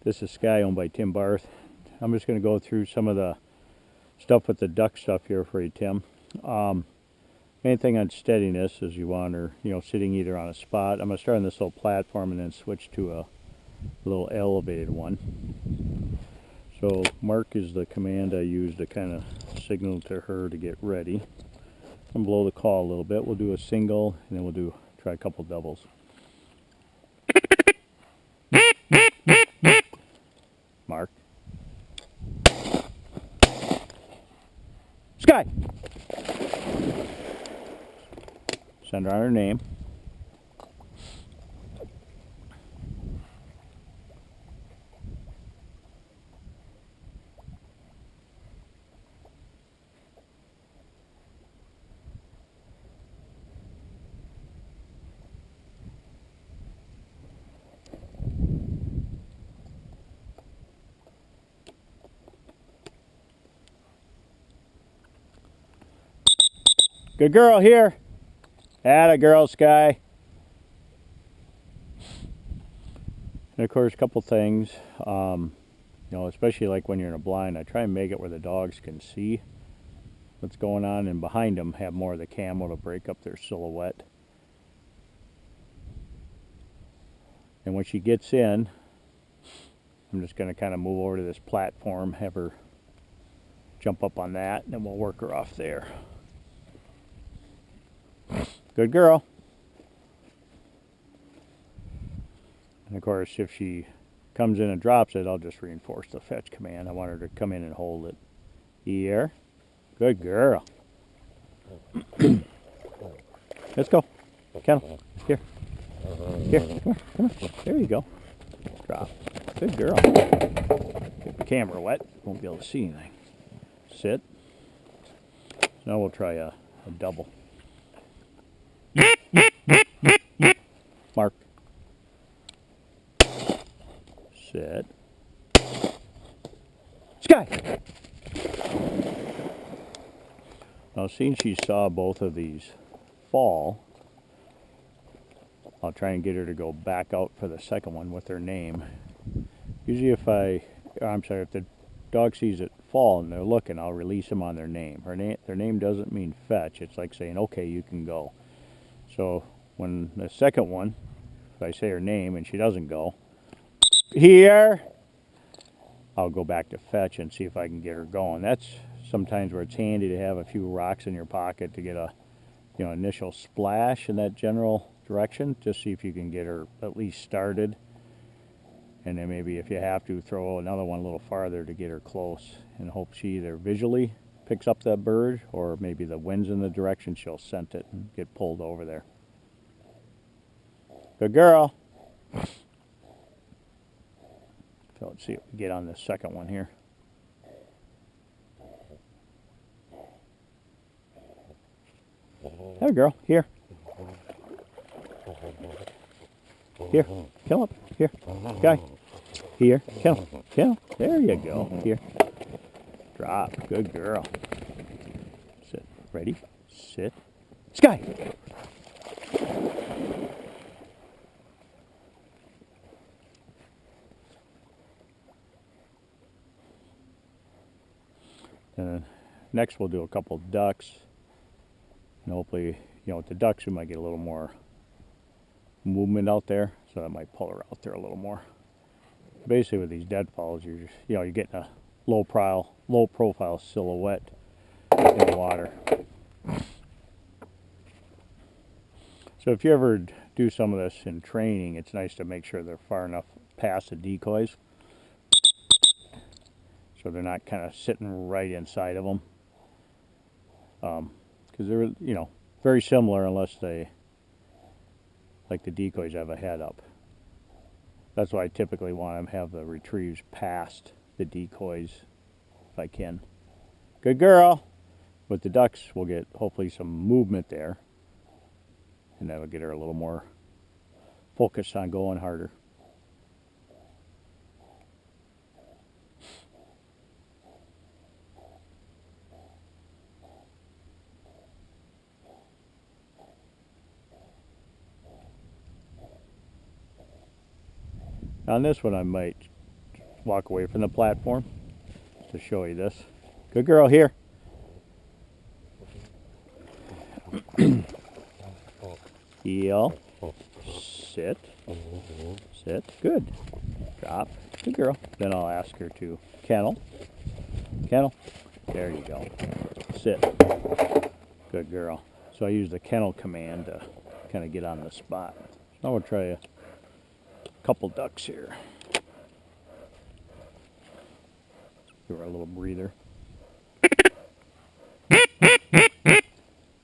This is Sky, owned by Tim Barth. I'm just going to go through some of the stuff with the duck stuff here for you, Tim. Main thing on steadiness is you want her, sitting either on a spot. I'm going to start on this little platform and then switch to a little elevated one. So mark is the command I use to kind of signal to her to get ready. I'm blow the call a little bit. We'll do a single and then we'll try a couple doubles. Mark. Sky! Send her on her name. Good girl, here. Atta girl, Sky. And of course, a couple things. Especially like when you're in a blind, I try and make it where the dogs can see what's going on, and behind them have more of the camo to break up their silhouette. And when she gets in, I'm just going to kind of move over to this platform, have her jump up on that, and then we'll work her off there. Good girl. And of course, if she comes in and drops it, I'll just reinforce the fetch command. I want her to come in and hold it. Here. Good girl. Let's go. Kennel. Here. Here. Come on. There you go. Drop. Good girl. Get the camera wet. Won't be able to see anything. Sit. Now we'll try a double. Mark. Sit. Sky! Now, seeing she saw both of these fall, I'll try and get her to go back out for the second one with her name. Usually if the dog sees it fall and they're looking, I'll release them on their name. Their name doesn't mean fetch. It's like saying, okay, you can go. So when the second one, if I say her name and she doesn't go, here, I'll go back to fetch and see if I can get her going. That's sometimes where it's handy to have a few rocks in your pocket to get a initial splash in that general direction. Just see if you can get her at least started, and then maybe if you have to, throw another one a little farther to get her close, and hope she either visually picks up that bird or maybe the wind's in the direction she'll scent it and get pulled over there. Good girl. So let's see if we get on this second one here. There, girl. Here. Here. Kill up. Here. Guy. Here. Kill. Kill. There you go. Here. Drop. Good girl. Sit. Ready. Sit. Sky. Next we'll do a couple ducks, and hopefully, with the ducks we might get a little more movement out there, so that might pull her out there a little more. Basically with these deadfalls, you're getting a low profile silhouette in the water. So if you ever do some of this in training, it's nice to make sure they're far enough past the decoys, so they're not kind of sitting right inside of them. Because they're, very similar, unless they, like the decoys, have a head up. That's why I typically want them to have the retrieves past the decoys if I can. Good girl. With the ducks, we'll get hopefully some movement there, and that'll get her a little more focused on going harder. On this one, I might walk away from the platform to show you this. Good girl, here. Heel. Sit. Sit. Good. Drop. Good girl. Then I'll ask her to kennel. Kennel. There you go. Sit. Good girl. So I use the kennel command to kind of get on the spot. So now we'll try a couple ducks here. Give her a little breather.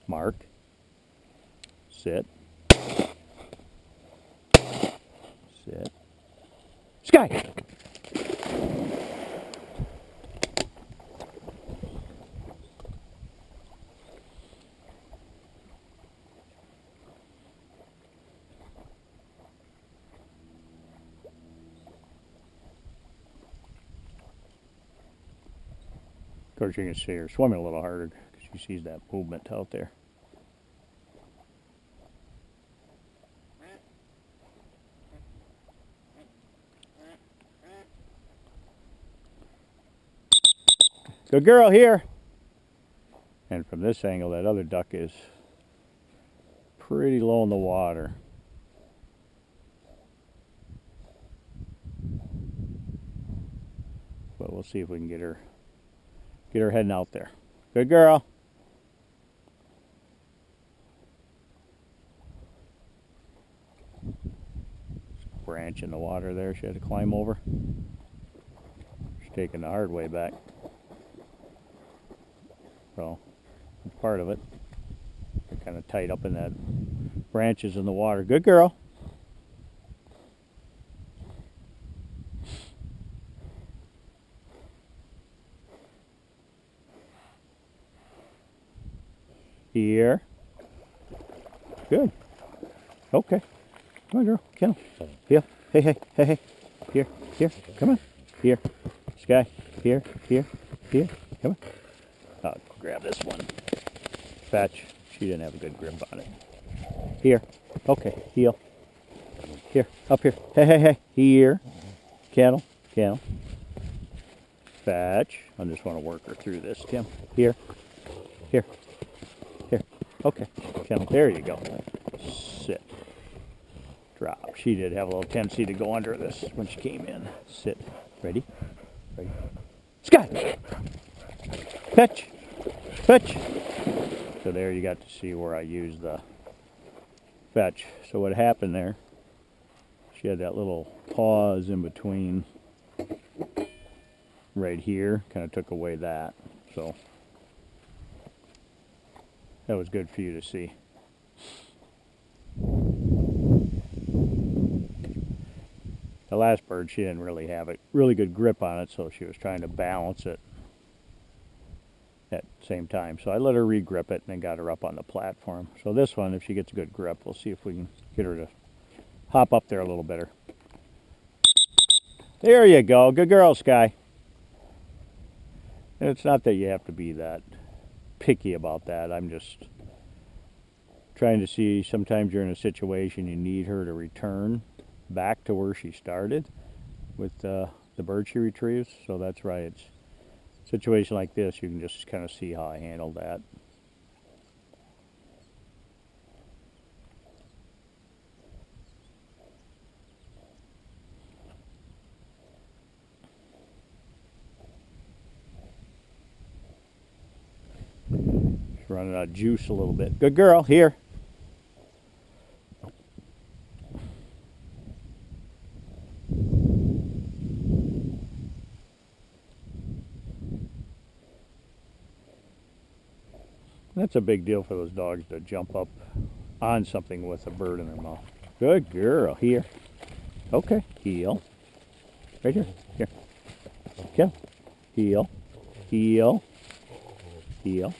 Mark. Sit. Sit. Sky! Of course, you can see her swimming a little harder because she sees that movement out there. Good girl, here. And from this angle, that other duck is pretty low in the water. But we'll see if we can get her heading out there. Good girl. Branch in the water there she had to climb over. She's taking the hard way back. So that's part of it. They're kind of tied up in that branches in the water. Good girl. Here. Good. Okay. Come on, girl. Kennel. Here. Hey, hey, hey, hey. Here, here. Come on. Here. Sky. Here, here, here. Come on. I'll grab this one. Fetch. She didn't have a good grip on it. Here. Okay. Heel. Here. Up here. Hey, hey, hey. Here. Kennel. Kennel. Fetch. I just want to work her through this, Tim. Here. Here. Here. Okay. Kennel. There you go. Sit. Drop. She did have a little tendency to go under this when she came in. Sit. Ready? Ready. Sky! Fetch! Fetch! So there you got to see where I used the fetch. So what happened there, she had that little pause in between right here. Kind of took away that. So that was good for you to see. The last bird, she didn't really have a really good grip on it, so she was trying to balance it at the same time. So I let her re-grip it and then got her up on the platform. So this one, if she gets a good grip, we'll see if we can get her to hop up there a little better. There you go. Good girl, Sky. And it's not that you have to be that picky about that. I'm just trying to see, sometimes you're in a situation you need her to return back to where she started with the bird she retrieves. So that's right. It's a situation like this, you can just kind of see how I handled that. Just running out of juice a little bit. Good girl, here. That's a big deal for those dogs to jump up on something with a bird in their mouth. Good girl. Here. Okay. Heel. Right here. Here. Kill. Heel. Heel. Heel.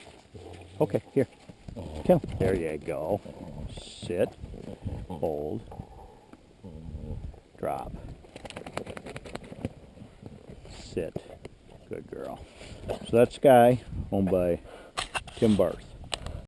Okay. Here. Kill. There you go. Sit. Hold. Drop. Sit. Good girl. So that's Sky, owned by Barth.